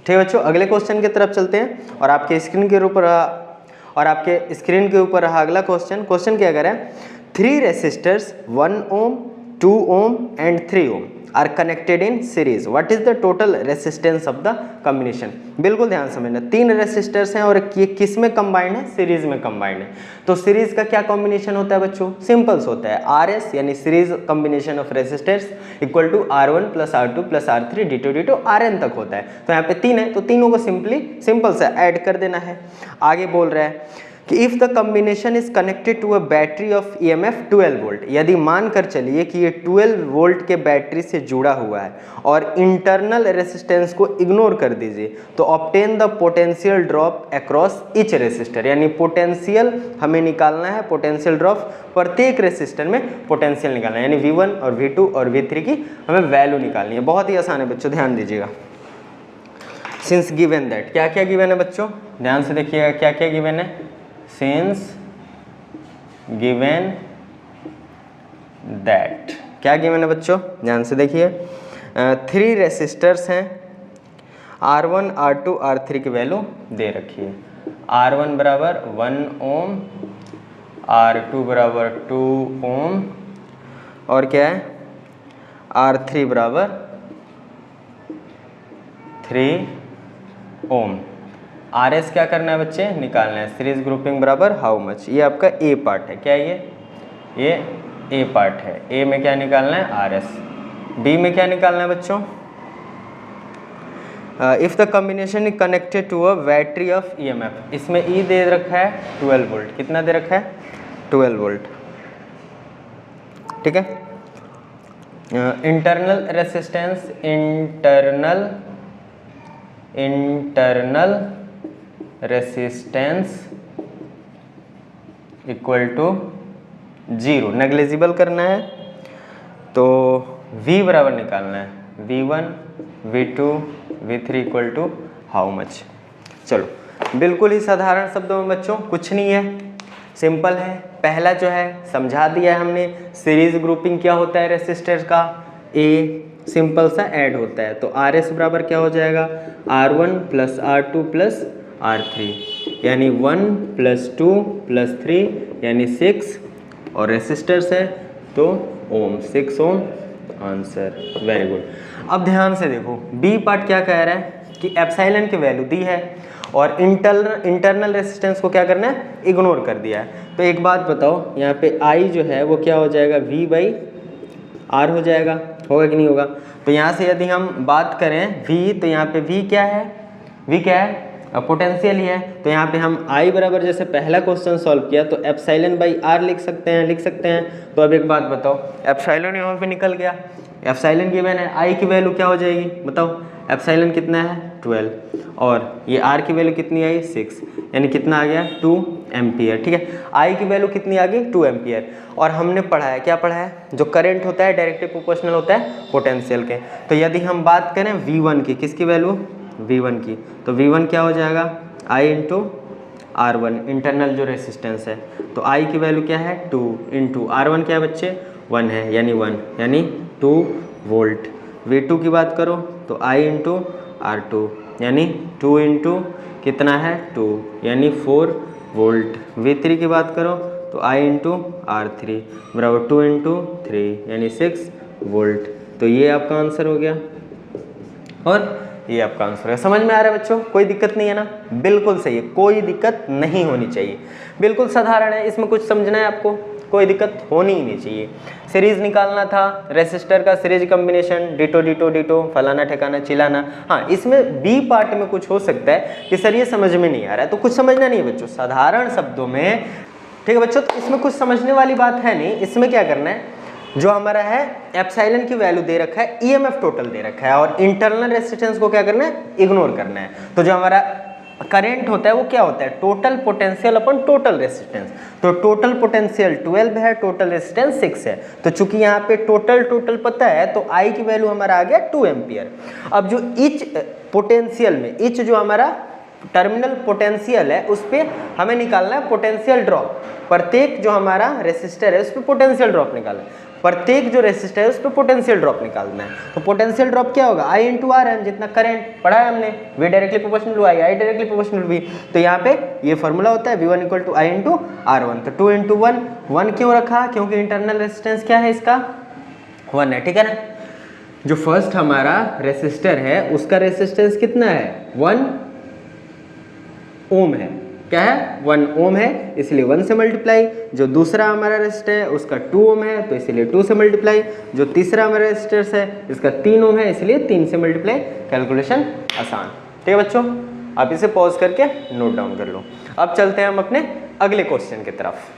ठीक है बच्चों, अगले क्वेश्चन की तरफ चलते हैं और आपके स्क्रीन के ऊपर रहा अगला क्वेश्चन। क्वेश्चन क्या करें, 3 resistors 1 ohm, 2 ohm and 3 ohm are connected in series, what is the total resistance of the combination. बिल्कुल ध्यान समझना, 3 रेसिस्टर्स हैं और ये किस में कंबाइंड है, सीरीज में कंबाइंड है। तो सीरीज का क्या कॉम्बिनेशन होता है बच्चों, सिंपल्स होता है RS यानी series combination of resistors equal to R1 plus R2 plus R3 D2 D2 Rn तक होता है। तो यहाँ पे 3 है तो तीनों को सिंपल से ऐड कर देना है। आगे बोल रहा है कि if the combination is connected to a battery of EMF 12 volt, यदि मान कर चलिए कि ये 12 वोल्ट के बैटरी से जुड़ा हुआ है और इंटरनल रेसिस्टेंस को इग्नोर कर दीजिए, तो obtain the potential drop across each resistor, यानी पोटेंशियल हमें निकालना है, पोटेंशियल ड्रॉप प्रत्येक रेसिस्टर में पोटेंशियल निकालना है, यानी V1 और V2 और V3 की हमें वैल्यू निकालनी है। बहुत ही आसान है बच्चों, ध्यान दीजिएगा। सिंस गिवन दैट, क्या क्या गिवन है बच्चों, ध्यान से देखिएगा क्या क्या गिवन है। Since given that, क्या गिवन है बच्चों, ध्यान से देखिए। 3 रेसिस्टर्स हैं, R1 R2 R3 की वैल्यू दे रखी है। R1 बराबर 1 ohm, R2 बराबर 2 ohm और क्या है R3 बराबर 3 ohm। RS क्या करना है बच्चे, निकालना है। सीरीज ग्रुपिंग बराबर हाउ मच, ये आपका ए पार्ट है। क्या ये ए पार्ट है। ए में क्या निकालना है, RS। बी में क्या निकालना है बच्चों, if the combination is connected to a battery of EMF, इसमें E दे रखा है 12 वोल्ट, कितना दे रखा है 12 वोल्ट, ठीक है। Internal resistance, internal resistance equal to 0, negligible करना है तो V बराबर निकालना है, V1 V2 V3 equal to how much. चलो बिल्कुल ही साधारण शब्दों में बच्चों, कुछ नहीं है, सिंपल है। पहला जो है समझा दिया है हमने, सीरीज ग्रुपिंग क्या होता है रेसिस्टर का, A सिंपल सा ऐड होता है, तो RS बराबर क्या हो जाएगा, R1 plus R2 plus R3, यानी 1 प्लस 2 प्लस 3 यानी 6, और रेसिस्टर्स है तो ओम, 6 ओम आंसर। Very good. अब ध्यान से देखो, बी पार्ट क्या कह रहा है कि एप्सिलॉन की वैल्यू दी है और इंटरनल रेसिस्टेंस को क्या करना है, इग्नोर कर दिया है। तो एक बात बताओ, यहाँ पे I जो है वो क्या हो जाएगा, V/R हो जाएगा, होगा कि नहीं होगा। तो यहाँ से यदि हम बात करें V, तो यहाँ पे V क्या है, पोटेंशियल ही है। तो यहाँ पे हम I बराबर जैसे पहला क्वेश्चन सॉल्व किया तो एप्सिलॉन/R लिख सकते हैं। तो अब एक बात बताओ, एप्सिलॉन यहाँ पे निकल गया, एप्सिलॉन गिवन है, I की वैल्यू क्या हो जाएगी बताओ, एप्सिलॉन कितना है 12 और ये R की वैल्यू कितनी आई 6, यानी कितना आ गया 2 एम्पियर, ठीक है। I की वैल्यू कितनी आ गई 2 एम्पियर। और हमने पढ़ा है, क्या पढ़ा है, जो करंट होता है डायरेक्टली प्रोपोर्शनल होता है पोटेंशियल के। तो यदि हम बात करें V1 की, किसकी वैल्यू, V1 की, तो V1 क्या हो जाएगा I इंटू R1, इंटरनल जो रेसिस्टेंस है, तो I की वैल्यू क्या है 2 इंटू R1 क्या है बच्चे 1 है, यानी 1 यानी 2 वोल्ट। V2 की बात करो तो I इंटू R2 यानी 2 इंटू कितना है 2 यानी 4 वोल्ट। V3 की बात करो तो I इंटू R3 बराबर 2 इंटू 3 यानी 6 वोल्ट। तो ये आपका आंसर हो गया और ये आपका आंसर है। समझ में आ रहा है बच्चों, कोई दिक्कत नहीं है ना, बिल्कुल सही है, कोई दिक्कत नहीं होनी चाहिए, बिल्कुल साधारण है, इसमें कुछ समझना है आपको, कोई दिक्कत होनी ही नहीं चाहिए। सीरीज निकालना था, रेसिस्टर का सीरीज कॉम्बिनेशन, डिटो फलाना ठिकाना चिलाना। हाँ, इसमें बी पार्ट में कुछ हो सकता है कि सर ये समझ में नहीं आ रहा है, तो कुछ समझना नहीं है बच्चों, साधारण शब्दों में, ठीक है बच्चों। तो इसमें कुछ समझने वाली बात है नहीं, इसमें क्या करना है, जो हमारा है एप्सिलॉन की वैल्यू दे रखा है, EMF टोटल दे रखा है और इंटरनल रेसिस्टेंस को क्या करना है, इग्नोर करना है। तो जो हमारा करंट होता है वो क्या होता है, टोटल पोटेंशियल अपन टोटल रेसिस्टेंस। तो टोटल पोटेंशियल 12 है, टोटल रेसिस्टेंस 6 है। तो चूंकि यहाँ पे टोटल पता है तो I की वैल्यू हमारा आ गया 2 एम्पियर। अब जो ईच पोटेंशियल में, ईच जो हमारा टर्मिनल पोटेंशियल है उस पर हमें निकालना है पोटेंशियल ड्रॉप, प्रत्येक जो हमारा रेसिस्टर है उस पर पोटेंशियल ड्रॉप निकालना है। प्रत्येक जो रेसिस्टर है उस पर पोटेंशियल ड्रॉप निकालना है। तो पोटेंशियल ड्रॉप क्या होगा, I इंटू आर है, जितना करंट पढ़ा है हमने, V directly proportional to I, I directly proportional V। तो यहाँ पे ये फॉर्मूला होता है V1 equal to I into R1। तो 2 इंटू 1, 1 क्यों रखा, क्योंकि इंटरनल रेजिस्टेंस क्या है इसका 1 है, ठीक है ना। जो फर्स्ट हमारा रेसिस्टर है उसका रेसिस्टेंस कितना है 1 ओम है, क्या है 1 ओम है, इसलिए 1 से मल्टीप्लाई। जो दूसरा हमारा रेसिस्टर है उसका 2 ओम है, तो इसलिए 2 से मल्टीप्लाई। जो तीसरा हमारा रेसिस्टर है इसका 3 ओम है, इसलिए 3 से मल्टीप्लाई। कैलकुलेशन आसान, ठीक है बच्चों। आप इसे पॉज करके नोट डाउन कर लो। अब चलते हैं हम अपने अगले क्वेश्चन की तरफ।